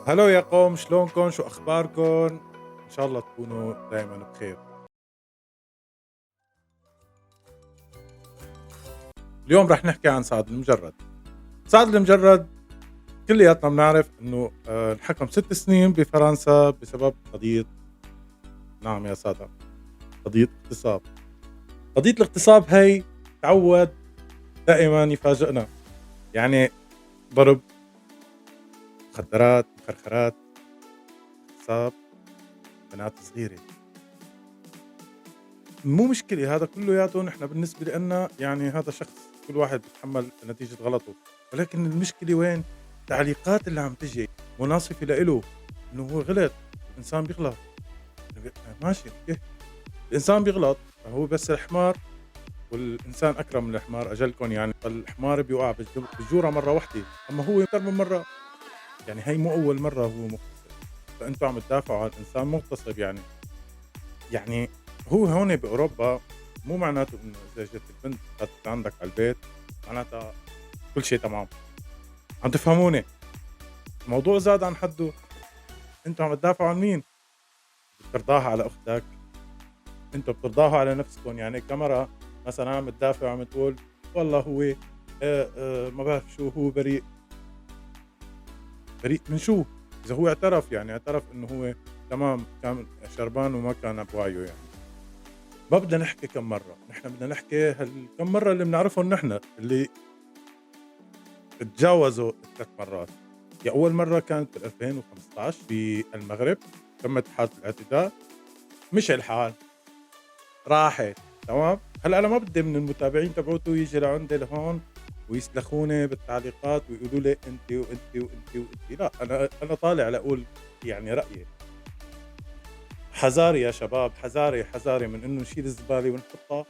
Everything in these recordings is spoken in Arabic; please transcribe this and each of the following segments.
هلو يا قوم، شلونكن؟ شو أخباركن؟ إن شاء الله تكونوا دايما بخير. اليوم رح نحكي عن سعد المجرد. سعد المجرد كلياتنا بنعرف إنه انحكم 6 سنين بفرنسا بسبب قضية، نعم يا سادة، قضية اغتصاب. قضية الاغتصاب هي تعود دائما يفاجئنا، يعني ضرب، مخدرات، مخرخرات، اغتصاب بنات صغيرة. مو مشكلة هذا كلّياته، نحن بالنسبة لإلنا يعني هذا شخص، كل واحد بيتحمّل نتيجة غلطه، ولكن المشكلة وين؟ التعليقات اللي عم تيجي مناصفة لإله إنه هو غلط، الإنسان بيغلط. ماشي أوكي، الإنسان بيغلط، هو بس الحمار والإنسان أكرم من الحمار أجلكم، يعني الحمار بيوقع بالجورة مرّة واحدة، أمّا هو أكتر من مرّة، يعني هي مو أول مرّة هو مغتصب، فأنتم عم تدافعوا عن إنسان مغتصب يعني هو هون بأوروبا مو معناته إنه إذا جت البنت فاتت عندك على البيت معناتها كل شيء تمام. عم تفهموني؟ الموضوع زاد عن حده. أنتم عم تدافعوا عن مين؟ بترضاها على أختك؟ أنتم بترضاها على نفسكم، يعني كاميرا مثلًا عم تدافع وعم تقول والله هو ما بعرف شو، هو بريء. بريء من شو؟ إذا هو اعترف، يعني اعترف إنه هو تمام كان شربان وما كان بوعيه يعني. ما بدنا نحكي كم مرّة، نحن بدنا نحكي هالكم مرّة اللي بنعرفهم نحن، اللي تجاوزوا ال3 مرّات. أول مرّة كانت بال2015 بالمغرب، تمت حالة الاعتداء، مشى الحال، راحت، تمام. هلأ أنا ما بدي من المتابعين تبعوته ييجي لعندي لهون ويسلخوني بالتعليقات ويقولوا لي أنتِ وأنتِ وأنتِ وأنتِ، لأ، أنا طالع لأقول يعني رأيي. حذاري يا شباب، حذاري، حذاري من إنه نشيل الزبالة ونحطها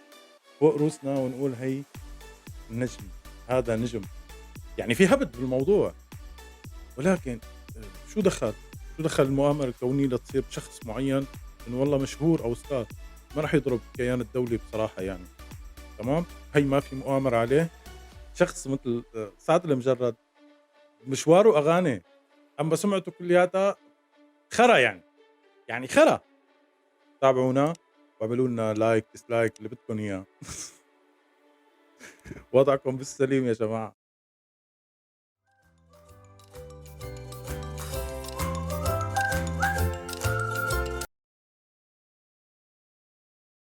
فوق رؤوسنا ونقول هي نجم، هذا نجم. يعني في هبد بالموضوع، ولكن شو دخل؟ شو دخل المؤامرة الكونية لتصير بشخص معين إنه والله مشهور أو أستاذ؟ ما راح يضرب الكيان الدولي بصراحة يعني، تمام؟ هي ما في مؤامرة عليه. شخص مثل سعد المجرد مشواره أغاني، أما سمعته كلياتها خرا يعني، يعني خرا. تابعونا واعملوا لنا لايك، ديسلايك، اللي بدكم إياه. وضعكم بالسليم يا جماعة.